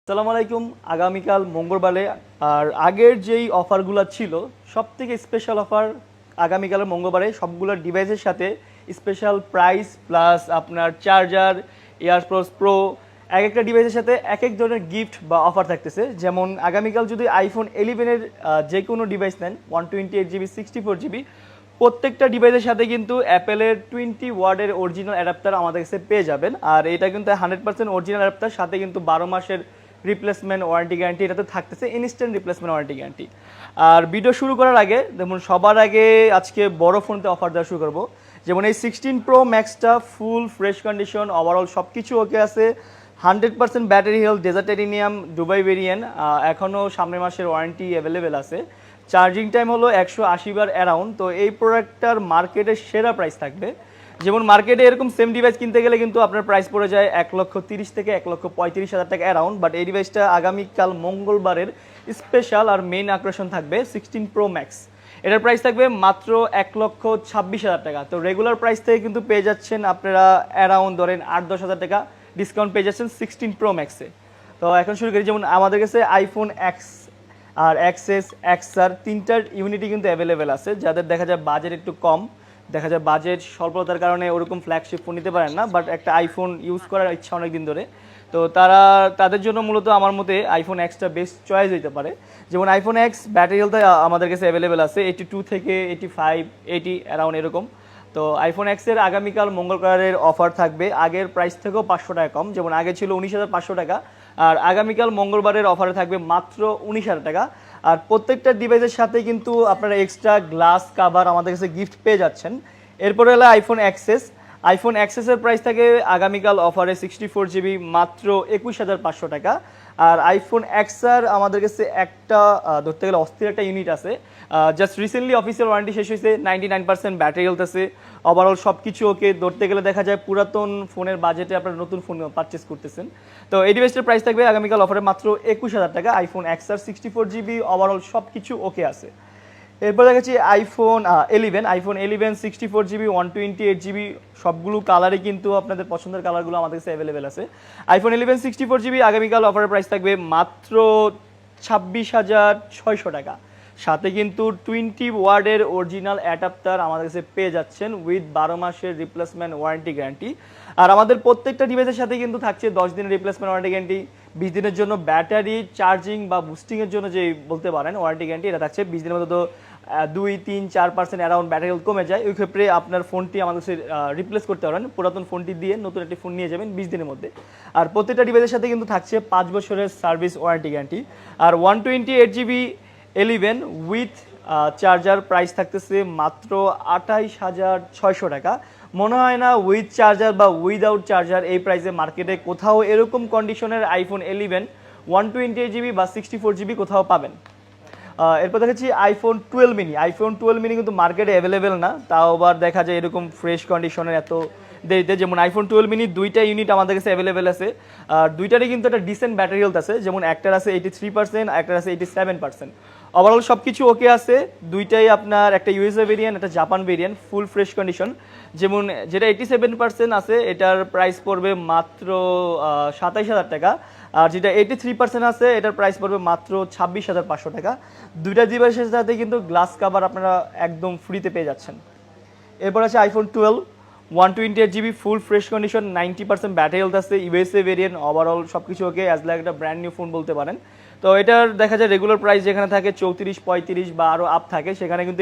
আসসালামু আলাইকুম। আগামীকাল মঙ্গলবারে আর আগের যেই অফারগুলো ছিল সবথেকে স্পেশাল অফার আগামীকালের মঙ্গলবারে সবগুলো ডিভাইসের সাথে স্পেশাল প্রাইস প্লাস আপনার চার্জার এয়ারপডস প্রো এক একটা ডিভাইসের সাথে এক এক ধরনের গিফট বা অফার থাকতেছে। যেমন আগামীকাল যদি আইফোন 11-এর যে কোনো ডিভাইস নেন 128GB 64GB প্রত্যেকটা ডিভাইসের সাথে কিন্তু অ্যাপেলের 20 ওয়াটের অরিজিনাল অ্যাডাপ্টার আমাদের কাছে পেয়ে যাবেন। আর এটা কিন্তু 100% অরিজিনাল অ্যাডাপ্টার, সাথে কিন্তু 12 মাসের রিপ্লেসমেন্ট ওয়ারেন্টি গ্যারান্টি এটাতে থাকতেছে, ইনস্ট্যান্ট রিপ্লেসমেন্ট ওয়ারেন্টি গ্যারান্টি। আর ভিডিও শুরু করার আগে দেখুন, সবার আগে আজকে বড় ফোনতে অফার দেওয়া শুরু করবো। যেমন এই 16 প্রো ম্যাক্সটা ফুল ফ্রেশ কন্ডিশন, ওভারঅল সব কিছু ওকে আছে, 100% battery health, desert titanium Dubai variant, এখনও সামনের মাসের ওয়ারেন্টি অ্যাভেলেবেল আছে। চার্জিং টাইম হলো 180 বার অ্যারাউন্ড। তো এই প্রোডাক্টটার মার্কেটের সেরা প্রাইস থাকবে। যেমন মার্কেটে এরকম সেম ডিভাইস কিনতে গেলে কিন্তু আপনার প্রাইস পড়ে যায় 1,30,000 থেকে 1,35,000 টাকা অ্যারাউন্ড। বাট এই ডিভাইসটা আগামীকাল মঙ্গলবারের স্পেশাল আর মেইন আকর্ষণ থাকবে 16 প্রো ম্যাক্স। এটার প্রাইস থাকবে মাত্র 1,26,000 টাকা। তো রেগুলার প্রাইস থেকে কিন্তু পেয়ে যাচ্ছেন আপনারা অ্যারাউন্ড ধরেন 8-10 হাজার টাকা ডিসকাউন্ট পেয়ে যাচ্ছেন 16 প্রো ম্যাক্সে। তো এখন শুরু করি। যেমন আমাদের কাছে আইফোন এক্স আর এক্সএস এক্সআর তিনটার ইউনিটই কিন্তু অ্যাভেলেবেল আছে। যাদের দেখা যায় বাজেট একটু কম, দেখা যায় বাজেট স্বল্পতার কারণে ওরকম ফ্ল্যাগশিপ ফোন নিতে পারেন না, বাট একটা আইফোন ইউজ করার ইচ্ছা অনেক দিন ধরে, তো তাদের জন্য মূলত আমার মতে আইফোন এক্সটা বেস্ট চয়েস হতে পারে। যেমন আইফোন এক্স ব্যাটারি হেলথ আমাদের কাছে অ্যাভেলেবেল আছে 82 থেকে 85 80 অ্যারাউন্ড এরকম। তো আইফোন এক্সের আগামীকাল মঙ্গলবারের অফার থাকবে আগের প্রাইস থেকেও 500 টাকা কম। যেমন আগে ছিল 19,500 টাকা, আর আগামীকাল মঙ্গলবারের অফারে থাকবে মাত্র 19,000 টাকা। আর প্রত্যেকটা ডিভাইসের সাথে কিন্তু আপনারা এক্সট্রা গ্লাস কাভার আমাদের কাছে গিফট পেয়ে যাচ্ছেন। এরপরে হলো আইফোন এক্সএস। আইফোন এক্সএসের প্রাইস থাকে আগামীকাল অফারে 64GB মাত্র 21,500 টাকা। আর আইফোন এক্সআর আমাদের কাছে একটা ধরতে গেলে অস্থির একটা ইউনিট আছে, জাস্ট রিসেন্টলি অফিসিয়াল ওয়ারেন্টি শেষ হয়েছে, 99% ব্যাটারি হেলথ আছে, ওভারঅল সব কিছু ওকে। ধরতে গেলে দেখা যায় পুরাতন ফোনের বাজেটে আপনারা নতুন ফোন পারচেস করতেছেন। তো এই ডিভাইসটার প্রাইস থাকবে আগামীকাল অফারে মাত্র 21,000 টাকা। আইফোন এক্সআর 64GB ওভারঅল সব কিছু ওকে আছে। এরপর দেখাচ্ছি আইফোন 11। আইফোন 11 64GB 128GB সবগুলো কালারই কিন্তু আপনাদের পছন্দের কালারগুলো আমাদের কাছে অ্যাভেলেবেল আছে। আইফোন 11 64GB আগামীকাল অফারের প্রাইস থাকবে মাত্র 26,600 টাকা। সাথে কিন্তু 20 ওয়াটের অরিজিনাল অ্যাডাপ্টার আমাদের কাছে পেয়ে যাচ্ছেন উইথ 12 মাসের রিপ্লেসমেন্ট ওয়ারেন্টি গ্যারান্টি। আর আমাদের প্রত্যেকটা ডিভাইসের সাথে কিন্তু থাকছে 10 দিনের রিপ্লেসমেন্ট ওয়ারেন্টি গ্যারান্টি, 20 দিনের জন্য ব্যাটারি চার্জিং বা বুস্টিংয়ের জন্য যে বলতে পারেন ওয়ারেন্টি গ্যারান্টি এটা থাকছে। 20 দিনের মধ্যে তো 2-3-4% অ্যারাউন্ড ব্যাটারি হেলথ কমে যায়, ওই ক্ষেত্রে আপনার ফোনটি আমাদের কাছে রিপ্লেস করতে পারেন, পুরাতন ফোনটি দিয়ে নতুন একটি ফোন নিয়ে যাবেন 20 দিনের মধ্যে। আর প্রত্যেকটা ডিভাইসের সাথে কিন্তু থাকছে 5 বছরের সার্ভিস ওয়ারেন্টি গ্যারান্টি। আর 128GB 11 উইথ চার্জার প্রাইস থাকতেছে মাত্র 28,600 টাকা। মনে হয় না উইথ চার্জার বা উইদাউট চার্জার এই প্রাইসে মার্কেটে কোথাও এরকম কন্ডিশনের আইফোন 11 128GB বা 64GB কোথাও পাবেন। এরপর দেখাচ্ছি আইফোন 12 মিনি। আইফোন 12 মিনি কিন্তু মার্কেটে অ্যাভেলেবেল না, তাও আবার দেখা যায় এরকম ফ্রেশ কন্ডিশনের এত দেরিতে। যেমন আইফোন 12 মিনি দুইটা ইউনিট আমাদের কাছে অ্যাভেলেবেল আছে, আর দুইটারই কিন্তু একটা ডিসেন্ট ব্যাটারি হেলথ আছে। যেমন একটার আছে 83%, একটার আছে 87%। ওভারঅল সব কিছু ওকে আছে। দুইটাই আপনার একটা ইউএসএ ভেরিয়েন্ট, একটা জাপান ভেরিয়েন্ট, ফুল ফ্রেশ কন্ডিশন। যেমন যেটা 87% আছে এটার প্রাইস পড়বে মাত্র 27,000 টাকা, আর যেটা 83% আছে এটার প্রাইস পড়বে মাত্র 26,500 টাকা। দুইটা ডিভাইসের সাথে কিন্তু গ্লাস কাভার আপনারা একদম ফ্রিতে পেয়ে যাচ্ছেন। এরপর আছে আইফোন 12 128GB ফুল ফ্রেশ কন্ডিশন, 90% ব্যাটারি হেলথ আছে, ইউএসএ ভেরিয়েন্ট, ওভারঅল সব কিছু ওকে, অ্যাজ লাইক একটা ব্র্যান্ড নিউ ফোন বলতে পারেন। তো এটার দেখা যায় রেগুলার প্রাইস যেখানে থাকে 34-35 বা আরও আপ থাকে, সেখানে কিন্তু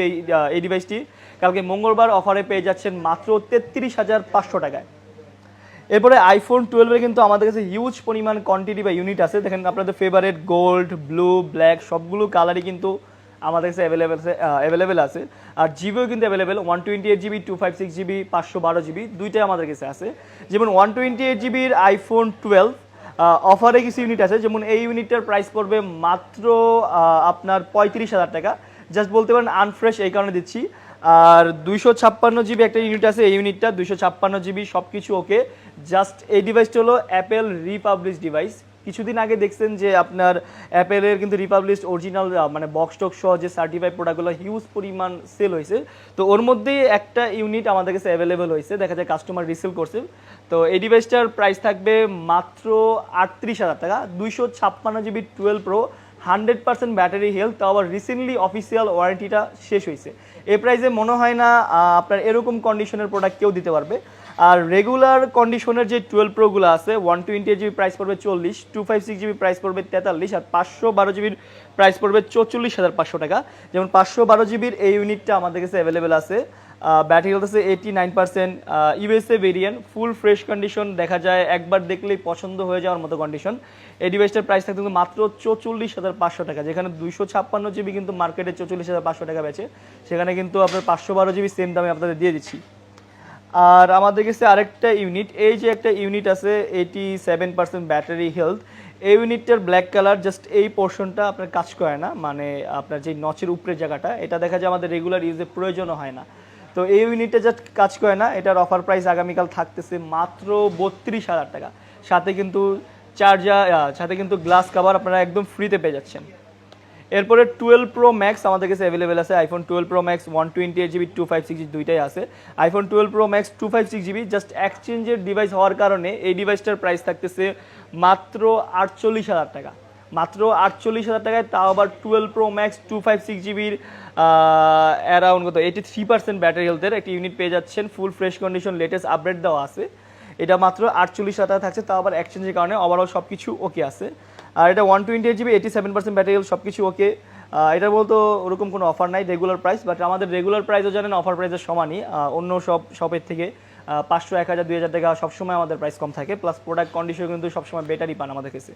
এই ডিভাইসটি কালকে মঙ্গলবার অফারে পেয়ে যাচ্ছেন মাত্র 33,500 টাকায়। এরপরে আইফোন 12-এর কিন্তু আমাদের কাছে হিউজ পরিমাণ কোয়ান্টিটি বা ইউনিট আছে। দেখেন আপনাদের ফেভারিট গোল্ড, ব্লু, ব্ল্যাক সবগুলো কালারই কিন্তু আমাদের কাছে অ্যাভেলেবেল আছে। আর জিবিও কিন্তু অ্যাভেলেবেল 128GB 256GB 512GB দুইটাই আমাদের কাছে আছে। যেমন 128GBর আইফোন 12 অফারে কিছু ইউনিট আছে। যেমন এই ইউনিটটার প্রাইস পড়বে মাত্র আপনার 35,000 টাকা। জাস্ট বলতে পারেন আনফ্রেশ, এই কারণে দিচ্ছি। আর 256GB একটা ইউনিট আছে, এই ইউনিটটা 256GB সব কিছু ওকে। জাস্ট এই ডিভাইসটা হলো অ্যাপেল রিপাবলিশ ডিভাইস, কিছুদিন আগে দেখছেন যে আপনার অ্যাপেলের কিন্তু রিপাবলিশ অরিজিনাল মানে বক্স টক সহ যে সার্টিফাইড প্রোডাক্টগুলো হিউজ পরিমাণ সেল হয়েছে। তো ওর মধ্যেই একটা ইউনিট আমাদের কাছে অ্যাভেলেবেল হয়েছে, দেখা যায় কাস্টমার রিসেল করছে। তো এই ডিভাইসটার প্রাইস থাকবে মাত্র 38,000 টাকা, 256 GB 12 Pro, 100% ব্যাটারি হেলথ, তাও আবার রিসেন্টলি অফিসিয়াল ওয়ারেন্টিটা শেষ হয়েছে। এই প্রাইসে মনে হয় না আপনার এরকম কন্ডিশনের প্রোডাক্ট কেউ দিতে পারবে। আর রেগুলার কন্ডিশনের যে 12 প্রোগুলো আছে 128GB প্রাইস পড়বে 40, 256GB প্রাইস পড়বে 43, আর 512GBর প্রাইস পড়বে 44,500 টাকা। যেমন 512GBর এই ইউনিটটা আমাদের কাছে অ্যাভেলেবেল আছে, ব্যাটারি হেলথ আছে 89%, ইউএসএ ভেরিয়েন্ট, ফুল ফ্রেশ কন্ডিশন, দেখা যায় একবার দেখলেই পছন্দ হয়ে যাওয়ার মতো কন্ডিশন। এই ডিভাইসটার প্রাইস থাকবে মাত্র 44,500 টাকা, যেখানে 256GB কিন্তু মার্কেটে 44,500 টাকা বেচে, সেখানে কিন্তু আপনার 512GB সেম দামে আপনাদের দিয়ে দিচ্ছি। আর আমাদের কাছে আরেকটা ইউনিট, এই যে একটা ইউনিট আছে 87% ব্যাটারি হেলথ, এই ইউনিটটার ব্ল্যাক কালার, জাস্ট এই পোর্শনটা আপনার কাজ করে না, মানে আপনার যে নচের উপরের জায়গাটা, এটা দেখা যায় আমাদের রেগুলার ইউজে প্রয়োজনও হয় না। তো এই ইউনিটটা জাস্ট কাজ করে না, এটার অফার প্রাইস আগামীকাল থাকতেছে মাত্র 32,000 টাকা, সাথে কিন্তু চার্জার, সাথে কিন্তু গ্লাস কভার আপনারা একদম ফ্রিতে পেয়ে যাচ্ছেন। এরপরে 12 Pro Max আমাদের কাছে অ্যাভেলেবেল আছে, iPhone 12 Pro Max 128GB 256GB দুইটাই আছে। IPhone 12 Pro Max 256GB just এক্সচেঞ্জের ডিভাইস হওয়ার কারণে এই ডিভাইসটার প্রাইস থাকতেছে মাত্র 48,000 টাকা, মাত্র 48,000 টাকায়, তাও আবার 12 Pro Max 256GBর অ্যারাউন্ড কত 83% ব্যাটারি হেলথের একটি ইউনিট পেয়ে যাচ্ছেন, ফুল ফ্রেশ কন্ডিশন, লেটেস্ট আপডেট দেওয়া আছে। এটা মাত্র 48,000 টাকা থাকছে, তাও আবার এক্সচেঞ্জের কারণে ওভারঅল সব কিছু ওকে আছে। আর এটা 128GB 87% ব্যাটারি সব কিছু ওকে। এটার বলতো ওরকম কোনো অফার নাই, রেগুলার প্রাইস, বাট আমাদের রেগুলার প্রাইসও জানেন অফার প্রাইসের সমানই, অন্য সব শপের থেকে 500, 1000, 2000 টাকা সবসময় আমাদের প্রাইস কম থাকে, প্লাস প্রোডাক্ট কন্ডিশন কিন্তু সবসময় বেটারই পান আমাদের কাছে।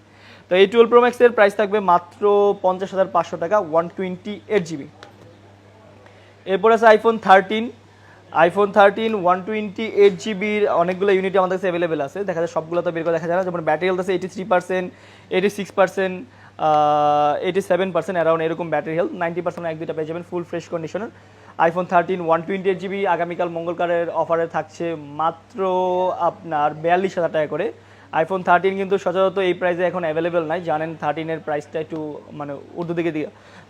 তো এই 12 Pro Max এর প্রাইস থাকবে মাত্র 50,500 টাকা, 128GB। এরপর আছে আইফোন 13, আইফোন 13 128GBর অনেকগুলো ইউনিট আমাদের কাছে অ্যাভেলেবেল আছে, দেখা যায় সবগুলো তো বের করে দেখা যায় না। যেমন ব্যাটারি হেলথ আছে 83%, 86%, 87% অ্যারাউন্ড এরকম ব্যাটারি হেলথ, 90% এক দুইটা পেয়ে যাবেন ফুল ফ্রেশ কন্ডিশনের। আইফোন 13 128GB আগামীকাল মঙ্গলকারের অফারে থাকছে মাত্র আপনার 42,000 টাকা করে। আইফোন 13 কিন্তু সচরাচর এই প্রাইসে এখন অ্যাভেলেবেল নাই, জানেন 13-এর প্রাইসটা একটু মানে উর্দু দিকে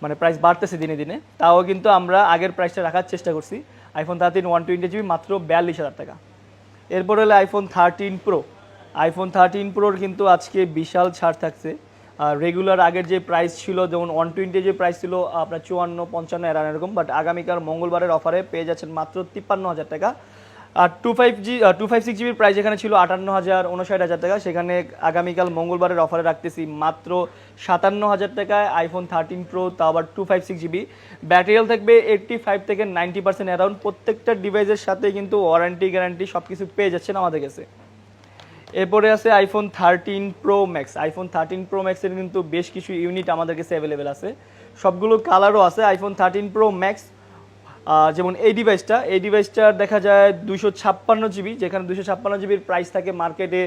মানে প্রাইস বাড়তেছে দিনে দিনে, তাও কিন্তু আমরা আগের প্রাইসটা রাখার চেষ্টা করছি। আইফোন 13 128GB মাত্র 42,000 টাকা। এরপর হলো আইফোন 13 প্রো, আইফোন 13 প্রোর কিন্তু আজকে বিশাল ছাড় থাকছে। রেগুলার আগের যে প্রাইস ছিল, যেমন 120 যে প্রাইস ছিল আপনার 54, 55 এরকম, বাট আগামীকাল মঙ্গলবারের অফারে পেয়ে যাচ্ছেন মাত্র 53,000 টাকা। আর 256GBর প্রাইস এখানে ছিল 58,000, 59,000 টাকা, সেখানে আগামীকাল মঙ্গলবারের অফারে রাখতেছি মাত্র 57,000 টাকায় আইফোন 13 প্রো, তা আবার 256GB। ব্যাটারি হেলথ থাকবে 85 থেকে 90% অ্যারাউন্ড, প্রত্যেকটা ডিভাইসের সাথে কিন্তু ওয়ারেন্টি গ্যারান্টি সব কিছু পেয়ে যাচ্ছেন আমাদের কাছে। এরপরে আছে iPhone 13 pro max, iPhone 13 pro ম্যাক্সের কিন্তু বেশ কিছু ইউনিট আমাদের কাছে অ্যাভেলেবেল আছে, সবগুলো কালারও আছে। আইফোন 13 প্রো ম্যাক্স যেমন এই ডিভাইসটার দেখা যায় 256GB, যেখানে 256GBর প্রাইস থাকে মার্কেটে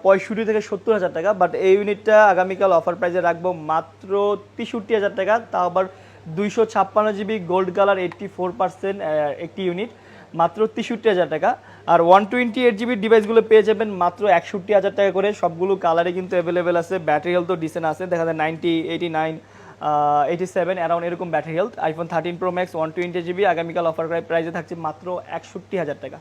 65 থেকে 70,000 টাকা, বাট এই ইউনিটটা আগামীকাল অফার প্রাইসে রাখবো মাত্র 63,000 টাকা, তাও আবার 256GB গোল্ড কালার 84% একটি ইউনিট, মাত্র 63,000 টাকা। আর 128GB ডিভাইসগুলো পেয়ে যাবেন মাত্র 61,000 টাকা করে, সবগুলো কালারে কিন্তু অ্যাভেলেবেল আছে। ব্যাটারি হেলথ তো ডিসেন্ট আছে, দেখা যায় 90, 89, 87 অ্যারাউন্ড এরকম battery health. IPhone 13 pro max 128GB আগামীকাল অফার প্রাইসে থাকছে মাত্র 61,000 টাকা।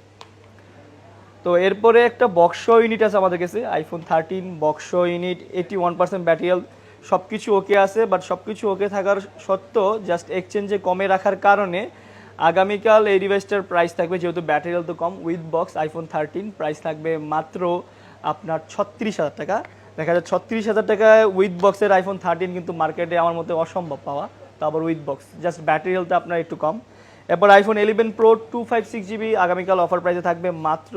তো এরপরে একটা বক্স ইউনিট আছে আমাদের কাছে, iPhone 13 box unit 81% battery health, সব কিছু ওকে আছে, বাট সব কিছু ওকে থাকার সত্ত্বেও জাস্ট এক্সচেঞ্জে কমে রাখার কারণে আগামীকাল এই ডিভাইসটার প্রাইস থাকবে, যেহেতু battery health com, with box iPhone 13 price থাকবে মাত্র আপনার 36,000 টাকা। দেখা যায় 36,000 টাকায় উইথ বক্সের আইফোন 13 কিন্তু মার্কেটে আমার মতে অসম্ভব পাওয়া, তো আবার with box, just battery health আপনার একটু কম। এরপর আইফোন 11 প্রো 256GB আগামীকাল অফার প্রাইসে থাকবে মাত্র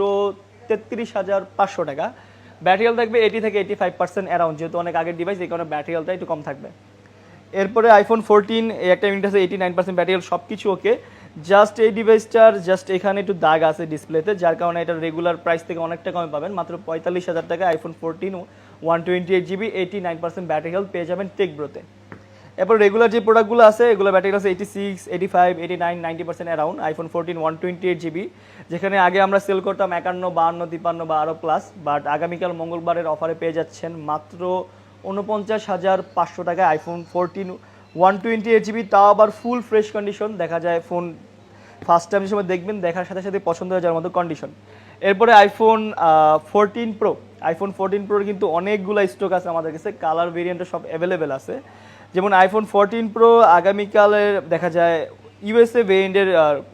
33,500 টাকা। ব্যাটারি হেলথ থাকবে 80 থেকে 85% অ্যারাউন্ড, যেহেতু অনেক আগের ডিভাইস, এই কারণে ব্যাটারি হেলথটা একটু কম থাকবে। এরপরে আইফোন 14 এই একটা ইউনিট আছে 89% ব্যাটারি হেলথ, সব কিছু ওকে, জাস্ট এই ডিভাইসটার জাস্ট এখানে একটু দাগ আছে ডিসপ্লেতে, যার কারণে এটা রেগুলার প্রাইস থেকে অনেকটা কমে পাবেন, মাত্র 45,000 টাকা আইফোন 14 128GB 89% ব্যাটারি হেলথ পেয়ে যাবেন টেক ব্রোতে। এরপর রেগুলার যে প্রোডাক্টগুলো আছে এগুলো ব্যাটারি আছে 86, 85, 89, 90% অ্যারাউন্ড। আইফোন 14 128GB, যেখানে আগে আমরা সেল করতাম 51, 52, 53 বা আরও প্লাস, বাট আগামীকাল মঙ্গলবারের অফারে পেয়ে যাচ্ছেন মাত্র 49,500 টাকায় আইফোন 14 128GB, তাও আবার ফুল ফ্রেশ কন্ডিশন। দেখা যায় ফোন ফার্স্ট টাইম সময় দেখবেন, দেখার সাথে সাথে পছন্দ হয়ে যাওয়ার মতো কন্ডিশন। এরপরে আইফোন 14 প্রো। আইফোন 14 প্রোর কিন্তু অনেকগুলো স্টক আছে আমাদের কাছে, কালার ভেরিয়েন্টও সব অ্যাভেলেবেল আছে। যেমন আইফোন 14 প্রো আগামীকালের দেখা যায় ইউএসএ ভেরিয়েন্টের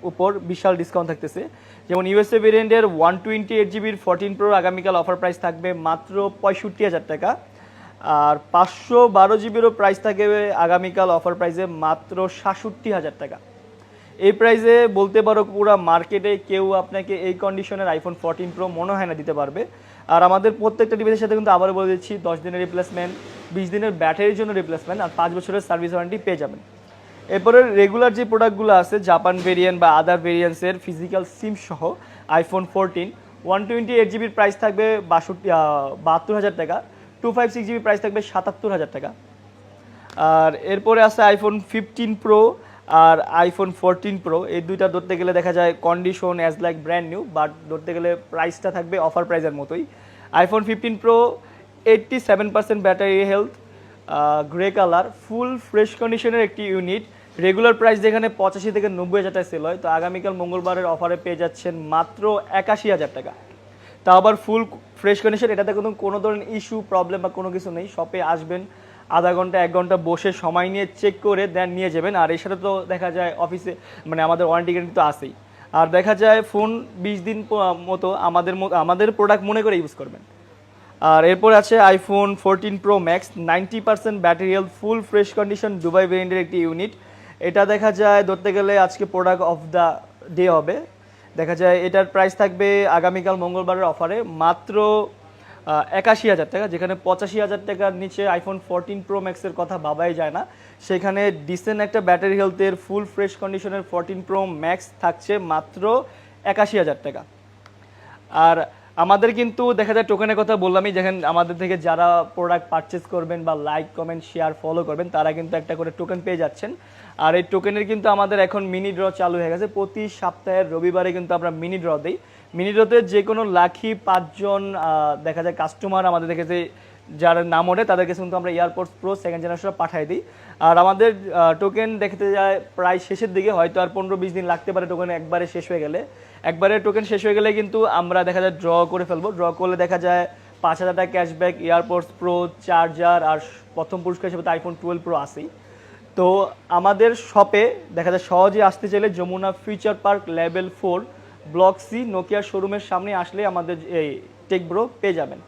উপর বিশাল ডিসকাউন্ট থাকতেছে। যেমন ইউএসএ ভেরিয়েন্টের 128GB 14 প্রো আগামীকাল অফার প্রাইস থাকবে মাত্র 65,000 টাকা। আর 512GBরও প্রাইস থাকবে আগামীকাল অফার প্রাইসে মাত্র 67,000 টাকা। এই প্রাইসে বলতে পারো পুরো মার্কেটে কেউ আপনাকে এই কন্ডিশনের আইফোন 14 প্রো মনে হয় না দিতে পারবে। আর আমাদের প্রত্যেকটা ডিভাইসের সাথে কিন্তু আবারও বলে দিচ্ছি 10 দিনের রিপ্লেসমেন্ট, 20 দিনের ব্যাটারির জন্য রিপ্লেসমেন্ট, আর 5 বছরের সার্ভিস ওয়ারেন্টি পেয়ে যাবেন। এরপরে রেগুলার যে প্রোডাক্টগুলো আছে জাপান ভেরিয়েন্ট বা আদার ভেরিয়েন্টসের ফিজিক্যাল সিম সহ আইফোন 14 128GBর প্রাইস থাকবে 72,000 টাকা, 256GB প্রাইস থাকবে 77,000 টাকা। আর এরপরে আছে আইফোন 15 প্রো আর আইফোন 14 প্রো। এই দুইটা ধরতে গেলে দেখা যায় condition as like brand new, but ধরতে গেলে প্রাইসটা থাকবে অফার প্রাইসের মতোই। IPhone 15 pro 87% battery health, grey colour, full fresh কন্ডিশনের একটি ইউনিট। রেগুলার প্রাইস যেখানে 85 থেকে 90,000 টাকা সেল হয়, তো আগামীকাল মঙ্গলবারের অফারে পেয়ে যাচ্ছেন মাত্র 81,000 টাকা। তা আবার ফুল ফ্রেশ কন্ডিশন, এটাতে কোনো ধরনের ইস্যু প্রবলেম বা কোনো কিছু নেই। শপে আসবেন, আধা ঘন্টা 1 ঘন্টা বসে সময় নিয়ে চেক করে দেন নিয়ে যাবেন। আর এর সাথে তো দেখা যায় অফিসে মানে আমাদের ওয়ারেন্টি গ্যারেন্টি তো আছেই। আর দেখা যায় ফোন 20 দিন মতো আমাদের প্রোডাক্ট মনে করে ইউজ করবেন। আর এরপর আছে iPhone 14 pro max 90% battery health, full fresh condition, Dubai ভেরিয়েন্টের একটি ইউনিট। এটা দেখা যায় ধরতে গেলে আজকে প্রোডাক্ট অফ দ্য ডে হবে। দেখা যায় এটার প্রাইস থাকবে আগামীকাল মঙ্গলবারের অফারে মাত্র 81,000 টাকা, যেখানে 85,000 টাকার নিচে আইফোন 14 প্রো ম্যাক্সের কথা ভাবাই যায় না। সেখানে ডিসেন্ট একটা ব্যাটারি হেলথের ফুল ফ্রেশ কন্ডিশনের 14 প্রো ম্যাক্স থাকছে মাত্র 81,000 টাকা। আর আমাদের কিন্তু দেখা যায় টোকেনের কথা বললামই, যেখানে আমাদের থেকে যারা প্রোডাক্ট পারচেস করবেন বা লাইক কমেন্ট শেয়ার ফলো করবেন তারা কিন্তু একটা করে টোকেন পেয়ে যাচ্ছেন। আর এই টোকেনের কিন্তু আমাদের এখন মিনি ড্র চালু হয়ে গেছে। প্রতি সপ্তাহের রবিবারে কিন্তু আমরা মিনি ড্র দিই। মিনি ড্রতে যে কোনো লাকি 5 জন দেখা যায় কাস্টমার আমাদের দেখেছে যার নাম ওঠে তাদের কাছে কিন্তু আমরা এয়ারপোর্টস প্রো সেকেন্ড জেনারেশন পাঠিয়ে দিই। আর আমাদের টোকেন দেখতে যায় প্রায় শেষের দিকে, হয়তো আর 15-20 দিন লাগতে পারে টোকেন একবারে শেষ হয়ে গেলে। একবারে টোকেন শেষ হয়ে গেলে কিন্তু আমরা দেখা যায় ড্র করে ফেলবো। ড্র করলে দেখা যায় 5,000 টাকা ক্যাশব্যাক, এয়ারপোর্টস প্রো, চার্জার, আর প্রথম পুরস্কার হিসেবে তো আইফোন 12 প্রো আসেই। তো আমাদের শপে দেখা যায় সহজে আসতে চাইলে Jamuna future park level 4 block C নোকিয়ার শোরুমের সামনে আসলে আমাদের এই টেক ব্রো পেয়ে যাবেন।